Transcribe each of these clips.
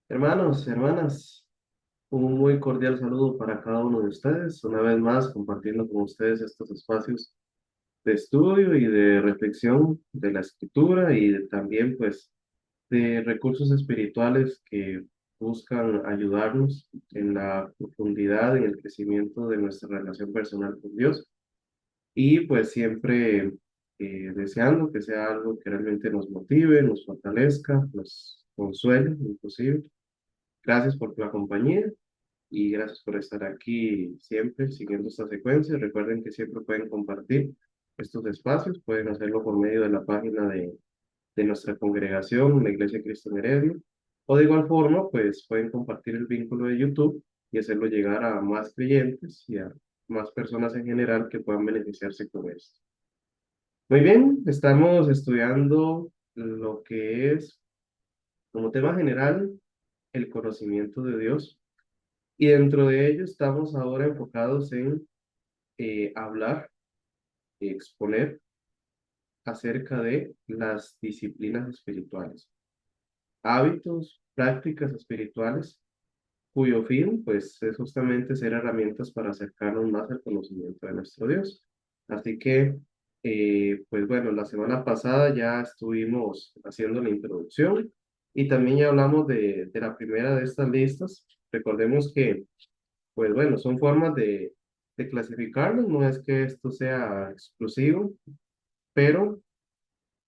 Hermanos, hermanas, un muy cordial saludo para cada uno de ustedes. Una vez más, compartiendo con ustedes estos espacios de estudio y de reflexión de la escritura y también, pues, de recursos espirituales que buscan ayudarnos en la profundidad, en el crecimiento de nuestra relación personal con Dios y, pues, siempre deseando que sea algo que realmente nos motive, nos fortalezca, nos consuele, inclusive. Gracias por la compañía y gracias por estar aquí siempre siguiendo esta secuencia. Recuerden que siempre pueden compartir estos espacios, pueden hacerlo por medio de la página de nuestra congregación, la Iglesia Cristo en Heredia, o de igual forma, pues pueden compartir el vínculo de YouTube y hacerlo llegar a más creyentes y a más personas en general que puedan beneficiarse con esto. Muy bien, estamos estudiando lo que es, como tema general, el conocimiento de Dios. Y dentro de ello estamos ahora enfocados en hablar y exponer acerca de las disciplinas espirituales, hábitos, prácticas espirituales, cuyo fin pues es justamente ser herramientas para acercarnos más al conocimiento de nuestro Dios. Así que, pues bueno, la semana pasada ya estuvimos haciendo la introducción y también ya hablamos de la primera de estas listas. Recordemos que pues bueno, son formas de clasificarlos, no es que esto sea exclusivo, pero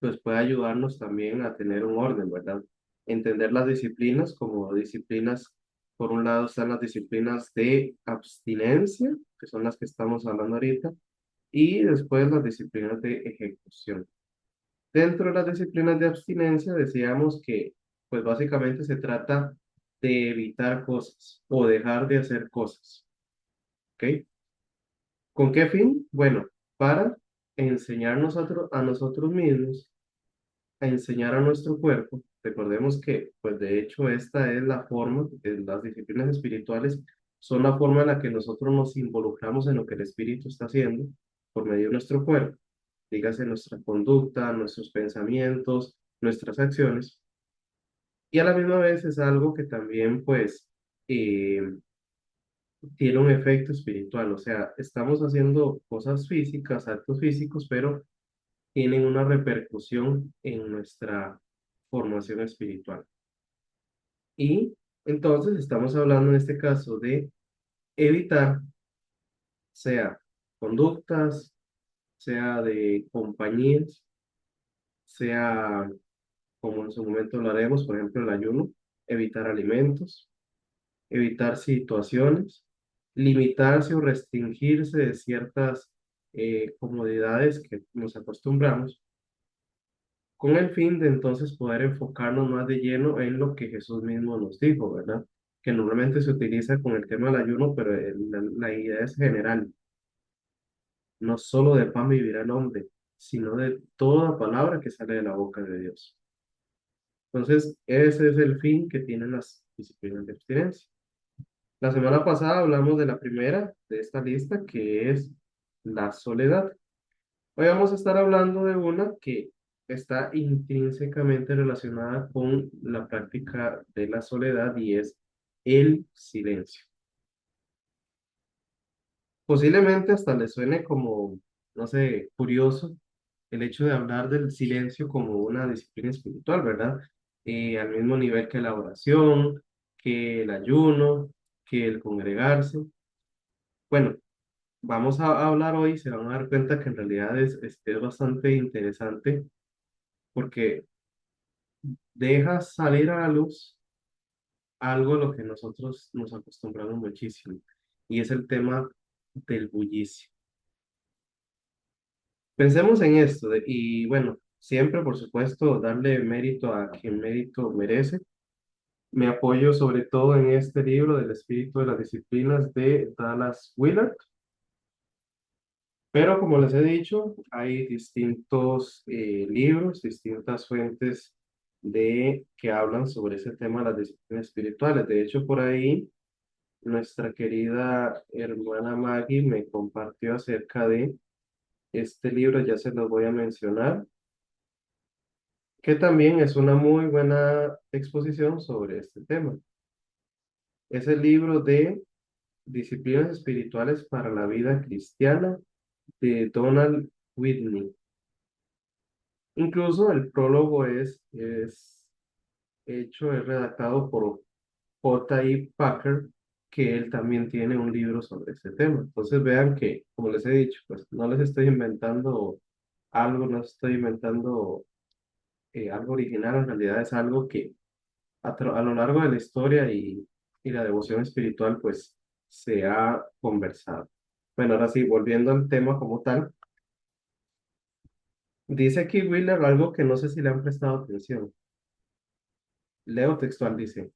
pues puede ayudarnos también a tener un orden, ¿verdad? Entender las disciplinas como disciplinas, por un lado están las disciplinas de abstinencia, que son las que estamos hablando ahorita, y después las disciplinas de ejecución. Dentro de las disciplinas de abstinencia decíamos que pues básicamente se trata de evitar cosas o dejar de hacer cosas, ¿ok? ¿Con qué fin? Bueno, para enseñarnos a nosotros mismos, a enseñar a nuestro cuerpo. Recordemos que, pues de hecho, esta es la forma, las disciplinas espirituales son la forma en la que nosotros nos involucramos en lo que el espíritu está haciendo por medio de nuestro cuerpo, dígase nuestra conducta, nuestros pensamientos, nuestras acciones. Y a la misma vez es algo que también, pues, eh, tiene un efecto espiritual, o sea, estamos haciendo cosas físicas, actos físicos, pero tienen una repercusión en nuestra formación espiritual. Y entonces estamos hablando en este caso de evitar, sea conductas, sea de compañías, sea, como en su momento lo haremos, por ejemplo, el ayuno, evitar alimentos, evitar situaciones, limitarse o restringirse de ciertas comodidades que nos acostumbramos, con el fin de entonces poder enfocarnos más de lleno en lo que Jesús mismo nos dijo, ¿verdad? Que normalmente se utiliza con el tema del ayuno, pero la idea es general, no solo de pan vivirá el hombre, sino de toda palabra que sale de la boca de Dios. Entonces, ese es el fin que tienen las disciplinas de abstinencia. La semana pasada hablamos de la primera de esta lista, que es la soledad. Hoy vamos a estar hablando de una que está intrínsecamente relacionada con la práctica de la soledad y es el silencio. Posiblemente hasta le suene como, no sé, curioso el hecho de hablar del silencio como una disciplina espiritual, ¿verdad? Al mismo nivel que la oración, que el ayuno, que el congregarse. Bueno, vamos a hablar hoy, se van a dar cuenta que en realidad es bastante interesante porque deja salir a la luz algo a lo que nosotros nos acostumbramos muchísimo, y es el tema del bullicio. Pensemos en esto, y bueno, siempre, por supuesto, darle mérito a quien mérito merece. Me apoyo sobre todo en este libro del espíritu de las disciplinas de Dallas Willard, pero como les he dicho, hay distintos libros, distintas fuentes que hablan sobre ese tema de las disciplinas espirituales. De hecho, por ahí nuestra querida hermana Maggie me compartió acerca de este libro, ya se los voy a mencionar, que también es una muy buena exposición sobre este tema. Es el libro de Disciplinas Espirituales para la Vida Cristiana de Donald Whitney. Incluso el prólogo es redactado por J.I. Packer, que él también tiene un libro sobre este tema. Entonces vean que, como les he dicho, pues no les estoy inventando algo, no estoy inventando algo original, en realidad es algo que a lo largo de la historia y la devoción espiritual, pues se ha conversado. Bueno, ahora sí, volviendo al tema como tal, dice aquí Wheeler algo que no sé si le han prestado atención. Leo textual, dice,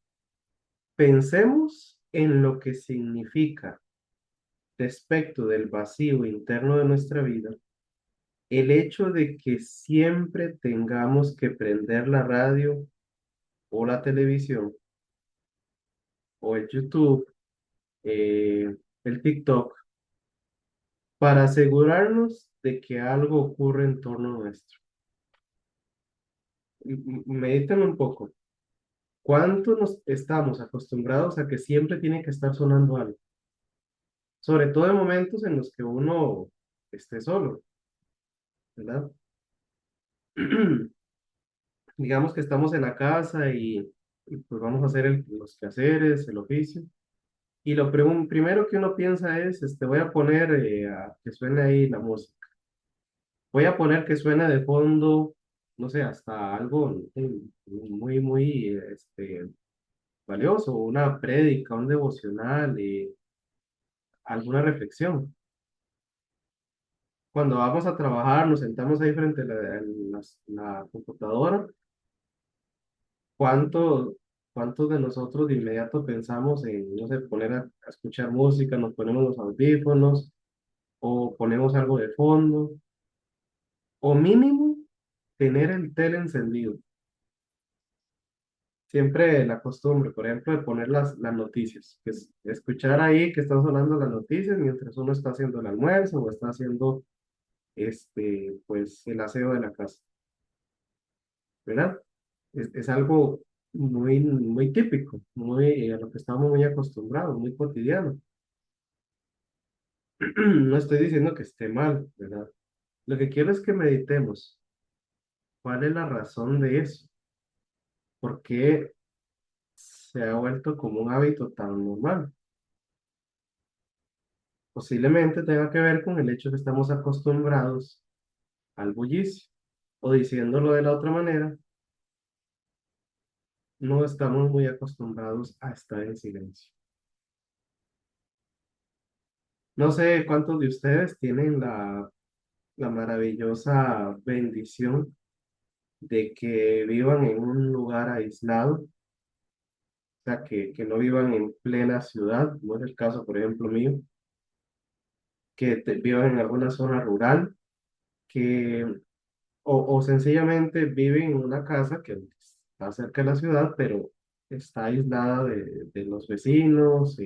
pensemos en lo que significa respecto del vacío interno de nuestra vida, el hecho de que siempre tengamos que prender la radio o la televisión o el YouTube, el TikTok, para asegurarnos de que algo ocurre en torno nuestro. Mediten un poco. ¿Cuánto nos estamos acostumbrados a que siempre tiene que estar sonando algo? Sobre todo en momentos en los que uno esté solo, ¿verdad? Digamos que estamos en la casa y pues vamos a hacer los quehaceres, el oficio. Y primero que uno piensa es, voy a poner que suene ahí la música. Voy a poner que suene de fondo, no sé, hasta algo muy, muy valioso, una prédica, un devocional, alguna reflexión. Cuando vamos a trabajar, nos sentamos ahí frente a la computadora. ¿Cuánto, ¿Cuántos de nosotros de inmediato pensamos en, no sé, poner a escuchar música, nos ponemos los audífonos o ponemos algo de fondo, o mínimo tener el tele encendido? Siempre la costumbre, por ejemplo, de poner las noticias, que es escuchar ahí que están sonando las noticias mientras uno está haciendo el almuerzo o está haciendo, pues, el aseo de la casa, ¿verdad? Es algo muy, muy típico, a lo que estamos muy acostumbrados, muy cotidiano. No estoy diciendo que esté mal, ¿verdad? Lo que quiero es que meditemos. ¿Cuál es la razón de eso? ¿Por qué se ha vuelto como un hábito tan normal? Posiblemente tenga que ver con el hecho que estamos acostumbrados al bullicio. O diciéndolo de la otra manera, no estamos muy acostumbrados a estar en silencio. No sé cuántos de ustedes tienen la maravillosa bendición de que vivan en un lugar aislado, o sea, que no vivan en plena ciudad, como es el caso, por ejemplo, mío, que vivan en alguna zona rural, que, o sencillamente viven en una casa que está cerca de la ciudad, pero está aislada de los vecinos,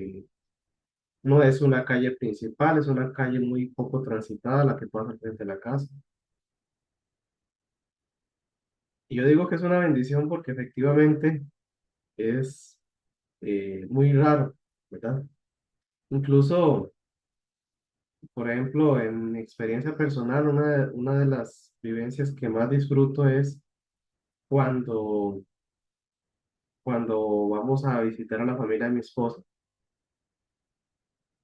no es una calle principal, es una calle muy poco transitada la que pasa frente a la casa. Y yo digo que es una bendición porque efectivamente es muy raro, ¿verdad? Incluso, por ejemplo, en mi experiencia personal, una de las vivencias que más disfruto es cuando, cuando vamos a visitar a la familia de mi esposa.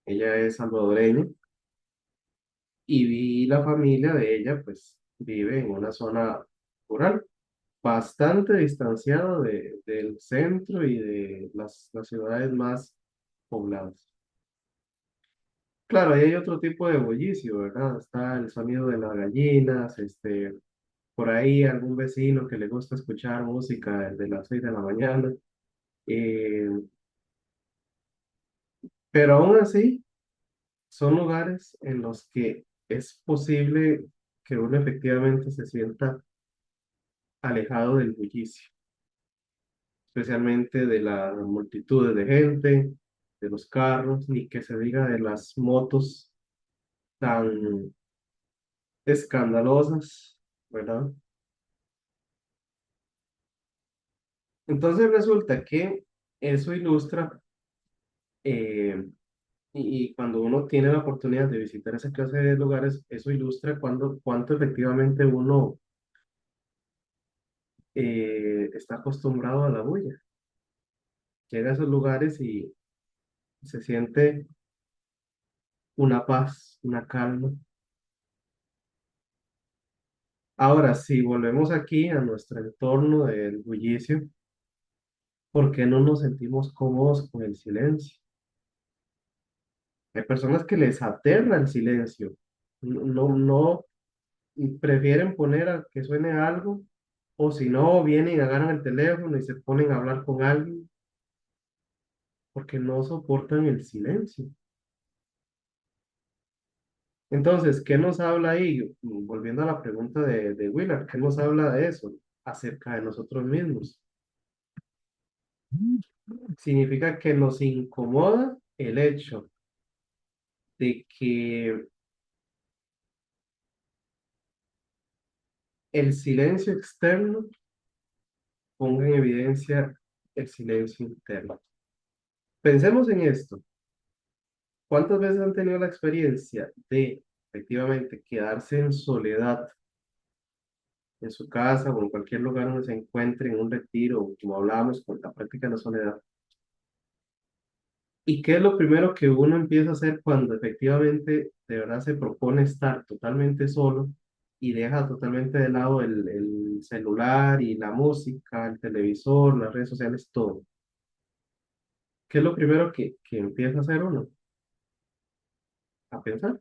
Ella es salvadoreña y la familia de ella, pues, vive en una zona rural, bastante distanciado del centro y de las ciudades más pobladas. Claro, ahí hay otro tipo de bullicio, ¿verdad? Está el sonido de las gallinas, por ahí algún vecino que le gusta escuchar música desde las 6 de la mañana. eh, pero aún así, son lugares en los que es posible que uno efectivamente se sienta alejado del bullicio, especialmente de las multitudes de gente, de los carros, ni que se diga de las motos tan escandalosas, ¿verdad? Entonces resulta que eso ilustra Eh, y cuando uno tiene la oportunidad de visitar esa clase de lugares, eso ilustra cuánto efectivamente uno está acostumbrado a la bulla. Llega a esos lugares y se siente una paz, una calma. Ahora, si volvemos aquí a nuestro entorno del bullicio, ¿por qué no nos sentimos cómodos con el silencio? Hay personas que les aterra el silencio. No, prefieren poner a que suene algo, o si no, vienen, agarran el teléfono y se ponen a hablar con alguien porque no soportan el silencio. Entonces, ¿qué nos habla ahí? Volviendo a la pregunta de Willard, ¿qué nos habla de eso? Acerca de nosotros mismos. Significa que nos incomoda el hecho de que el silencio externo ponga en evidencia el silencio interno. Pensemos en esto. ¿Cuántas veces han tenido la experiencia de efectivamente quedarse en soledad en su casa o en cualquier lugar donde se encuentre, en un retiro, o como hablábamos, con la práctica de la soledad? ¿Y qué es lo primero que uno empieza a hacer cuando efectivamente de verdad se propone estar totalmente solo y deja totalmente de lado el celular y la música, el televisor, las redes sociales, todo? ¿Qué es lo primero que empieza a hacer uno? A pensar.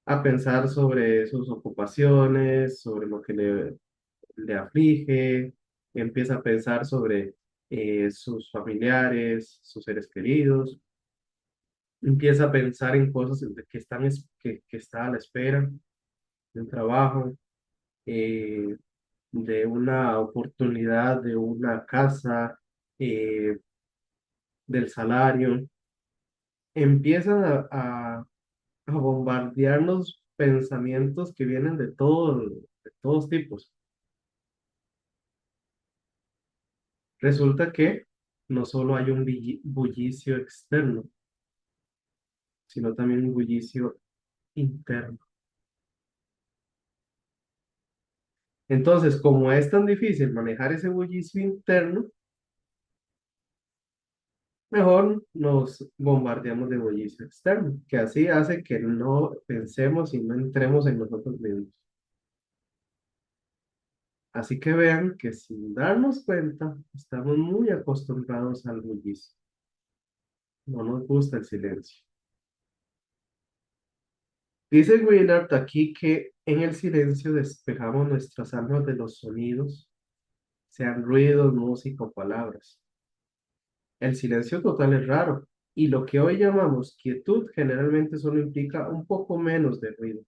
A pensar sobre sus ocupaciones, sobre lo que le aflige, empieza a pensar sobre sus familiares, sus seres queridos, empieza a pensar en cosas que está a la espera de un trabajo, eh, de una oportunidad, de una casa, eh, del salario. Empiezan a bombardearnos pensamientos que vienen de todos tipos. Resulta que no solo hay un bullicio externo, sino también un bullicio interno. Entonces, como es tan difícil manejar ese bullicio interno, mejor nos bombardeamos de bullicio externo, que así hace que no pensemos y no entremos en nosotros mismos. Así que vean que sin darnos cuenta, estamos muy acostumbrados al bullicio. No nos gusta el silencio. Dice Willard aquí que en el silencio despejamos nuestras almas de los sonidos, sean ruidos, música o palabras. El silencio total es raro, y lo que hoy llamamos quietud generalmente solo implica un poco menos de ruido.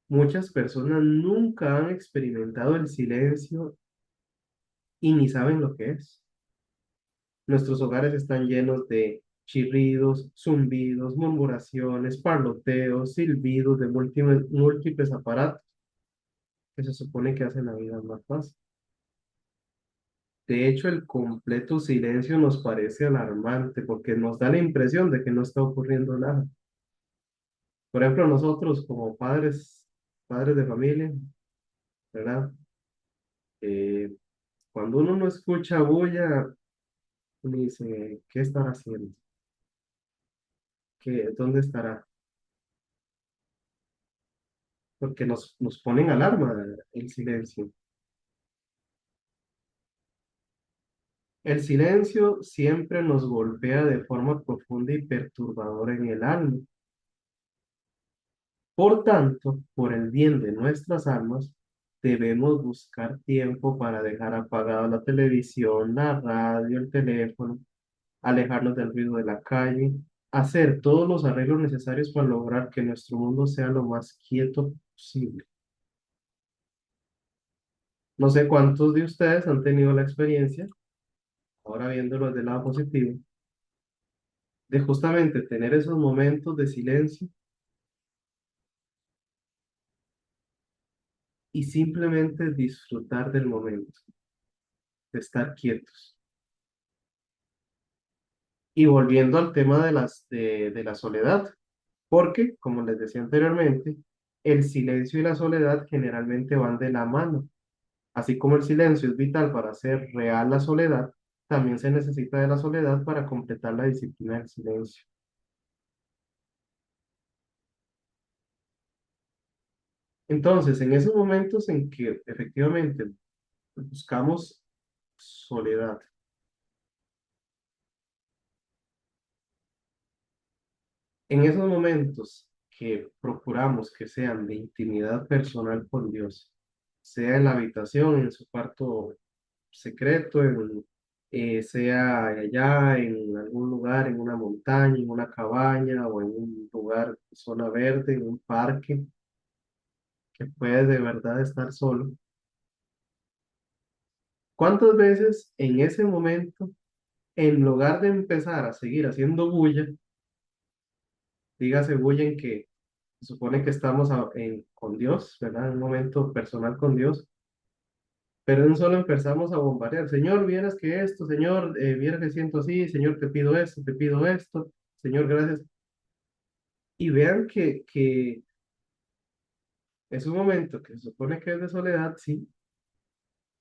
Muchas personas nunca han experimentado el silencio y ni saben lo que es. Nuestros hogares están llenos de chirridos, zumbidos, murmuraciones, parloteos, silbidos de múltiples aparatos que se supone que hacen la vida más fácil. De hecho, el completo silencio nos parece alarmante porque nos da la impresión de que no está ocurriendo nada. Por ejemplo, nosotros como padres de familia, ¿verdad? Eh, Cuando uno no escucha bulla, uno dice, ¿qué estará haciendo? ¿Dónde estará? Porque nos ponen alarma el silencio. El silencio siempre nos golpea de forma profunda y perturbadora en el alma. Por tanto, por el bien de nuestras almas, debemos buscar tiempo para dejar apagada la televisión, la radio, el teléfono, alejarnos del ruido de la calle, hacer todos los arreglos necesarios para lograr que nuestro mundo sea lo más quieto posible. No sé cuántos de ustedes han tenido la experiencia, ahora viéndolo desde el lado positivo, de justamente tener esos momentos de silencio y simplemente disfrutar del momento, de estar quietos. Y volviendo al tema de la soledad, porque, como les decía anteriormente, el silencio y la soledad generalmente van de la mano. Así como el silencio es vital para hacer real la soledad, también se necesita de la soledad para completar la disciplina del silencio. Entonces, en esos momentos en que efectivamente buscamos soledad, en esos momentos que procuramos que sean de intimidad personal con Dios, sea en la habitación, en su cuarto secreto, sea allá en algún lugar, en una montaña, en una cabaña o en un lugar, zona verde, en un parque, que puede de verdad estar solo. ¿Cuántas veces en ese momento, en lugar de empezar a seguir haciendo bulla, dígase bulla en que se supone que estamos con Dios, ¿verdad? En un momento personal con Dios, pero en un solo empezamos a bombardear. Señor, vieras que esto, Señor, vieras que siento así, Señor, te pido esto, Señor, gracias. Y vean que es un momento que se supone que es de soledad, sí,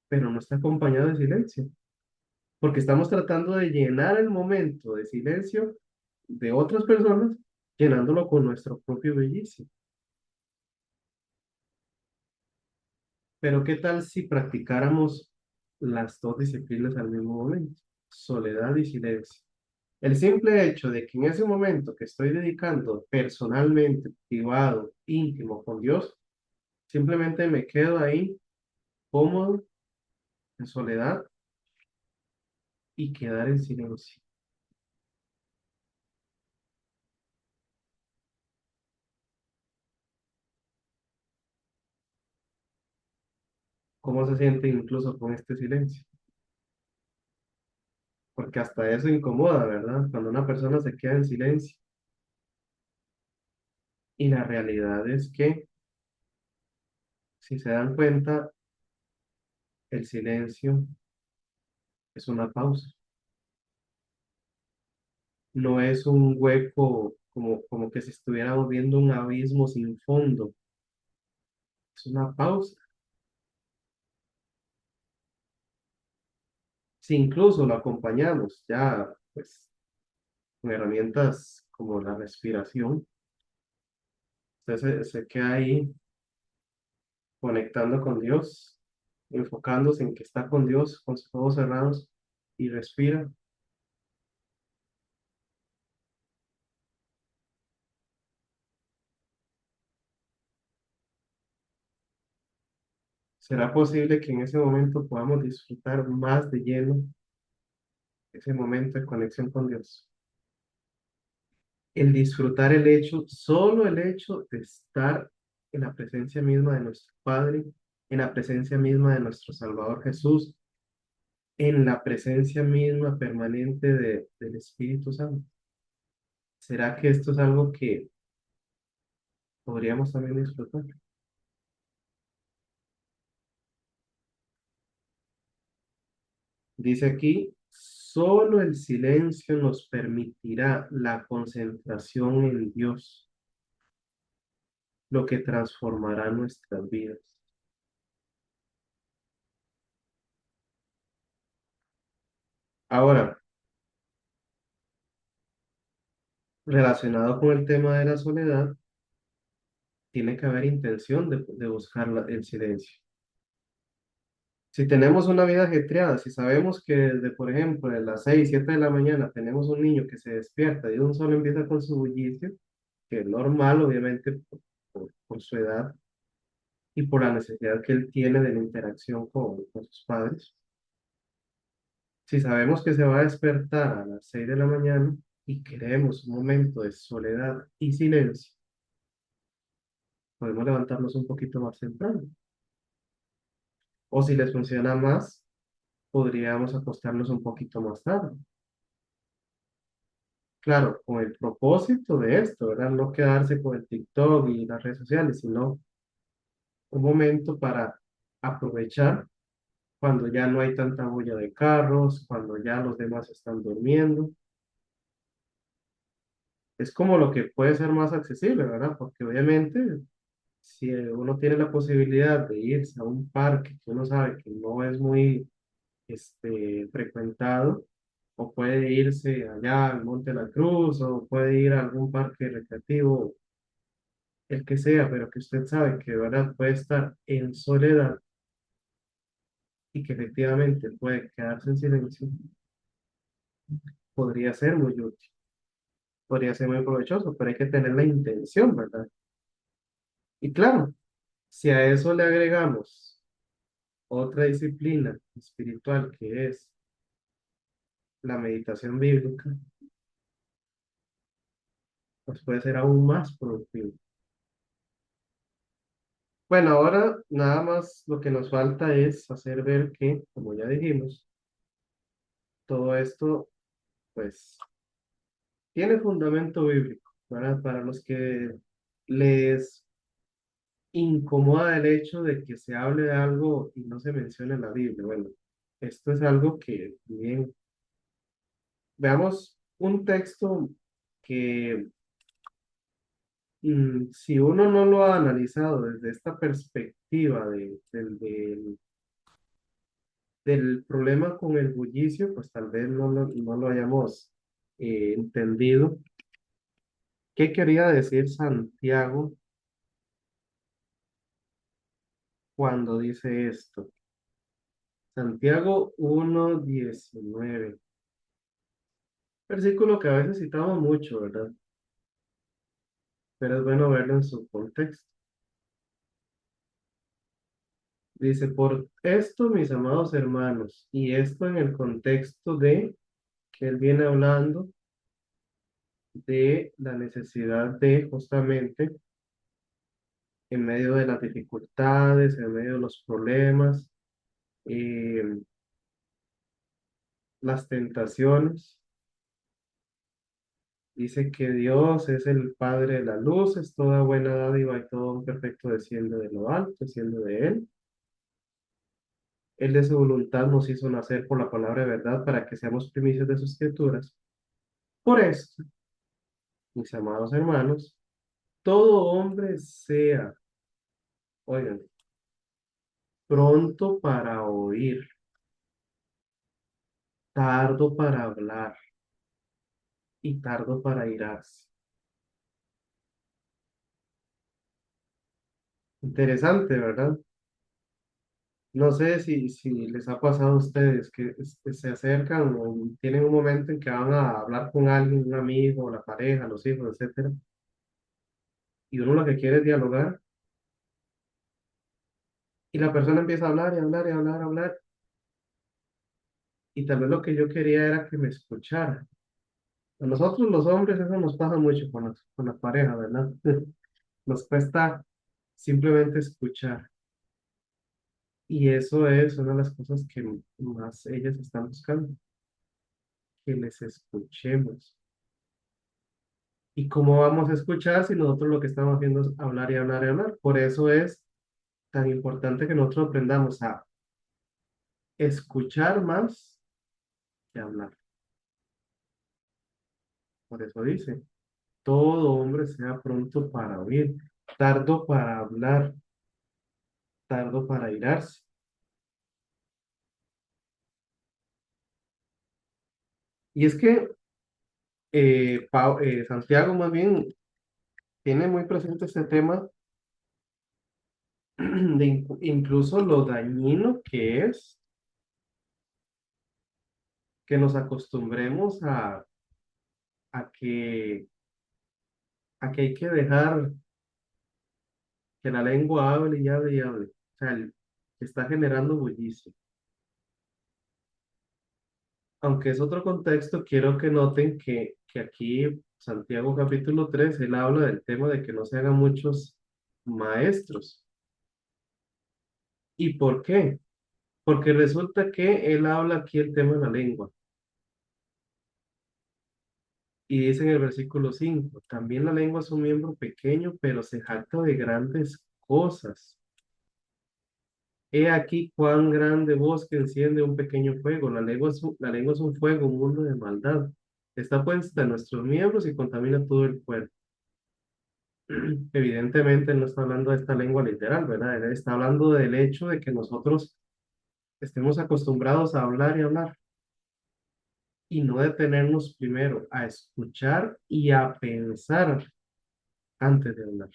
pero no está acompañado de silencio, porque estamos tratando de llenar el momento de silencio de otras personas, llenándolo con nuestro propio bullicio. Pero ¿qué tal si practicáramos las dos disciplinas al mismo momento? Soledad y silencio. El simple hecho de que en ese momento que estoy dedicando personalmente, privado, íntimo con Dios, simplemente me quedo ahí cómodo, en soledad y quedar en silencio. ¿Cómo se siente incluso con este silencio? Porque hasta eso incomoda, ¿verdad? Cuando una persona se queda en silencio. Y la realidad es que, si se dan cuenta, el silencio es una pausa. No es un hueco como que si estuviéramos viendo un abismo sin fondo. Es una pausa. Si incluso lo acompañamos ya, pues, con herramientas como la respiración, usted se queda ahí conectando con Dios, enfocándose en que está con Dios, con sus ojos cerrados y respira. ¿Será posible que en ese momento podamos disfrutar más de lleno ese momento de conexión con Dios? El disfrutar el hecho, solo el hecho de estar en la presencia misma de nuestro Padre, en la presencia misma de nuestro Salvador Jesús, en la presencia misma permanente del Espíritu Santo. ¿Será que esto es algo que podríamos también disfrutar? Dice aquí, solo el silencio nos permitirá la concentración en Dios, lo que transformará nuestras vidas. Ahora, relacionado con el tema de la soledad, tiene que haber intención de buscar el silencio. Si tenemos una vida ajetreada, si sabemos que desde, por ejemplo, de las 6 7 de la mañana tenemos un niño que se despierta y de un solo empieza con su bullicio, que es normal, obviamente, por su edad y por la necesidad que él tiene de la interacción con sus padres. Si sabemos que se va a despertar a las 6 de la mañana y queremos un momento de soledad y silencio, podemos levantarnos un poquito más temprano. O si les funciona más, podríamos acostarnos un poquito más tarde. Claro, con el propósito de esto, ¿verdad? No quedarse con el TikTok y las redes sociales, sino un momento para aprovechar cuando ya no hay tanta bulla de carros, cuando ya los demás están durmiendo, Es como lo que puede ser más accesible, ¿verdad? Porque obviamente si uno tiene la posibilidad de irse a un parque que uno sabe que no es muy frecuentado, o puede irse allá al Monte de la Cruz, o puede ir a algún parque recreativo, el que sea, pero que usted sabe que de verdad puede estar en soledad y que efectivamente puede quedarse en silencio, podría ser muy útil, podría ser muy provechoso, pero hay que tener la intención, ¿verdad? Y claro, si a eso le agregamos otra disciplina espiritual que es la meditación bíblica, pues puede ser aún más productivo. Bueno, ahora nada más lo que nos falta es hacer ver que, como ya dijimos, todo esto pues tiene fundamento bíblico, ¿verdad? Para los que les incomoda el hecho de que se hable de algo y no se mencione en la Biblia. Bueno, esto es algo que bien, veamos un texto que si uno no lo ha analizado desde esta perspectiva del problema con el bullicio, pues tal vez no lo hayamos entendido. ¿Qué quería decir Santiago cuando dice esto? Santiago 1:19, versículo que a veces citamos mucho, ¿verdad? Pero es bueno verlo en su contexto. Dice, por esto, mis amados hermanos, y esto en el contexto de que él viene hablando de la necesidad de justamente en medio de las dificultades, en medio de los problemas, eh, las tentaciones. Dice que Dios es el Padre de la luz, es toda buena dádiva y todo un perfecto desciende de lo alto, desciende de Él. Él de su voluntad nos hizo nacer por la palabra de verdad para que seamos primicias de sus escrituras. Por esto, mis amados hermanos, todo hombre sea, oigan, pronto para oír, tardo para hablar y tardo para irarse. Interesante, ¿verdad? No sé si les ha pasado a ustedes que se acercan o tienen un momento en que van a hablar con alguien, un amigo, la pareja, los hijos, etcétera, y uno lo que quiere es dialogar, y la persona empieza a hablar y hablar y hablar, hablar, y tal vez lo que yo quería era que me escuchara. A nosotros los hombres eso nos pasa mucho con la pareja, ¿verdad? Nos cuesta simplemente escuchar, y eso es una de las cosas que más ellas están buscando, que les escuchemos. ¿Y cómo vamos a escuchar si nosotros lo que estamos haciendo es hablar y hablar y hablar? Por eso es tan importante que nosotros aprendamos a escuchar más que hablar. Por eso dice, todo hombre sea pronto para oír, tardo para hablar, tardo para irarse. Y es que Santiago más bien tiene muy presente este tema de incluso lo dañino que es que nos acostumbremos a a que hay que dejar que la lengua hable y hable y hable. O sea, está generando bullicio. Aunque es otro contexto, quiero que noten que aquí, Santiago capítulo 3 él habla del tema de que no se hagan muchos maestros. ¿Y por qué? Porque resulta que él habla aquí el tema de la lengua. Y dice en el versículo 5 también la lengua es un miembro pequeño, pero se jacta de grandes cosas. He aquí cuán grande bosque enciende un pequeño fuego. La lengua es un fuego, un mundo de maldad. Está puesta en nuestros miembros y contamina todo el cuerpo. Evidentemente no está hablando de esta lengua literal, ¿verdad? Él está hablando del hecho de que nosotros estemos acostumbrados a hablar y hablar y no detenernos primero a escuchar y a pensar antes de hablar.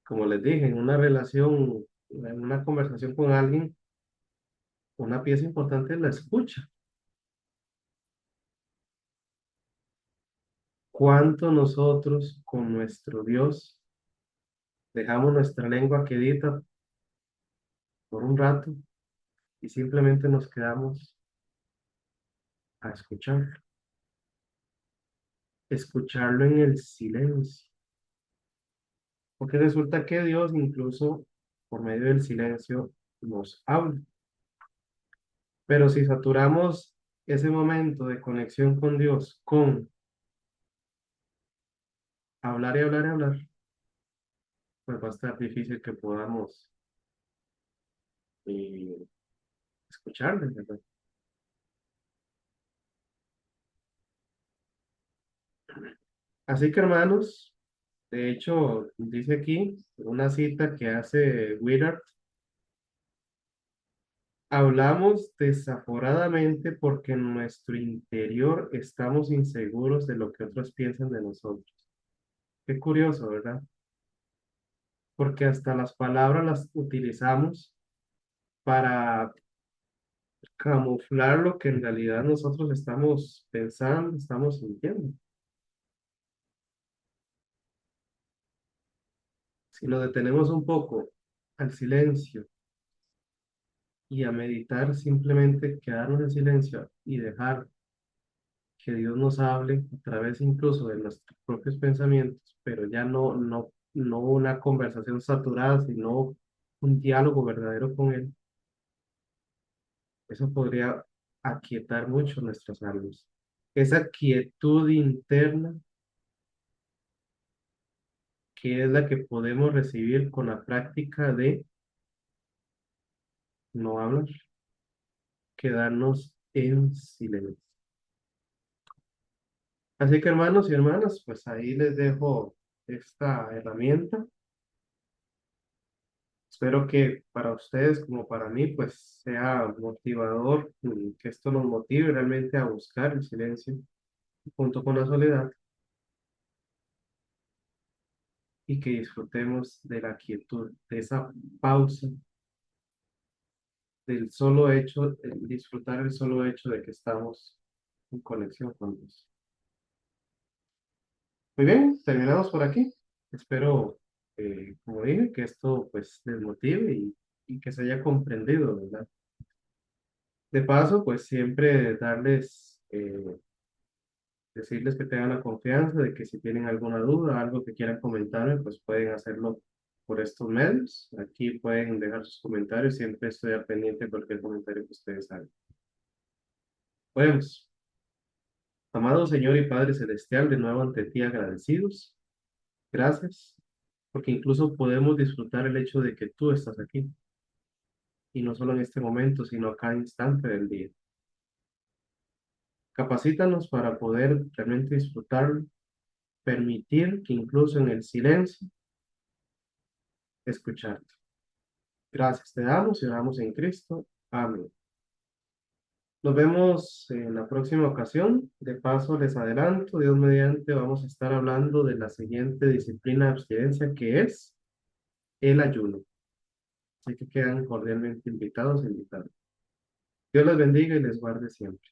Como les dije, en una relación, en una conversación con alguien, una pieza importante es la escucha. ¿Cuánto nosotros con nuestro Dios dejamos nuestra lengua quieta por un rato y simplemente nos quedamos a escuchar? Escucharlo en el silencio. Porque resulta que Dios incluso por medio del silencio nos habla. Pero si saturamos ese momento de conexión con Dios con hablar y hablar y hablar, pues va a estar difícil que podamos eh, escucharle, ¿verdad? Así que hermanos, de hecho, dice aquí una cita que hace Willard: hablamos desaforadamente porque en nuestro interior estamos inseguros de lo que otros piensan de nosotros. Qué curioso, ¿verdad? Porque hasta las palabras las utilizamos para camuflar lo que en realidad nosotros estamos pensando, estamos sintiendo. Si nos detenemos un poco al silencio y a meditar, simplemente quedarnos en silencio y dejar que Dios nos hable a través incluso de nuestros propios pensamientos, pero ya no una conversación saturada, sino un diálogo verdadero con Él. Eso podría aquietar mucho nuestras almas. Esa quietud interna que es la que podemos recibir con la práctica de no hablar, quedarnos en silencio. Así que hermanos y hermanas, pues ahí les dejo esta herramienta. Espero que para ustedes como para mí, pues sea motivador, que esto nos motive realmente a buscar el silencio junto con la soledad y que disfrutemos de la quietud, de esa pausa, del solo hecho, disfrutar el solo hecho de que estamos en conexión con Dios. Muy bien, terminamos por aquí. Espero, como dije, que esto pues les motive y que se haya comprendido, ¿verdad? De paso, pues siempre darles, decirles que tengan la confianza de que si tienen alguna duda, algo que quieran comentarme, pues pueden hacerlo por estos medios. Aquí pueden dejar sus comentarios, siempre estoy al pendiente de cualquier comentario que ustedes hagan. Pues, amado Señor y Padre Celestial, de nuevo ante ti agradecidos. Gracias, porque incluso podemos disfrutar el hecho de que tú estás aquí, y no solo en este momento, sino a cada instante del día. Capacítanos para poder realmente disfrutar, permitir que incluso en el silencio, escucharte. Gracias te damos y oramos en Cristo. Amén. Nos vemos en la próxima ocasión. De paso, les adelanto, Dios mediante, vamos a estar hablando de la siguiente disciplina de abstinencia que es el ayuno. Así que quedan cordialmente invitados e invitados. Dios les bendiga y les guarde siempre.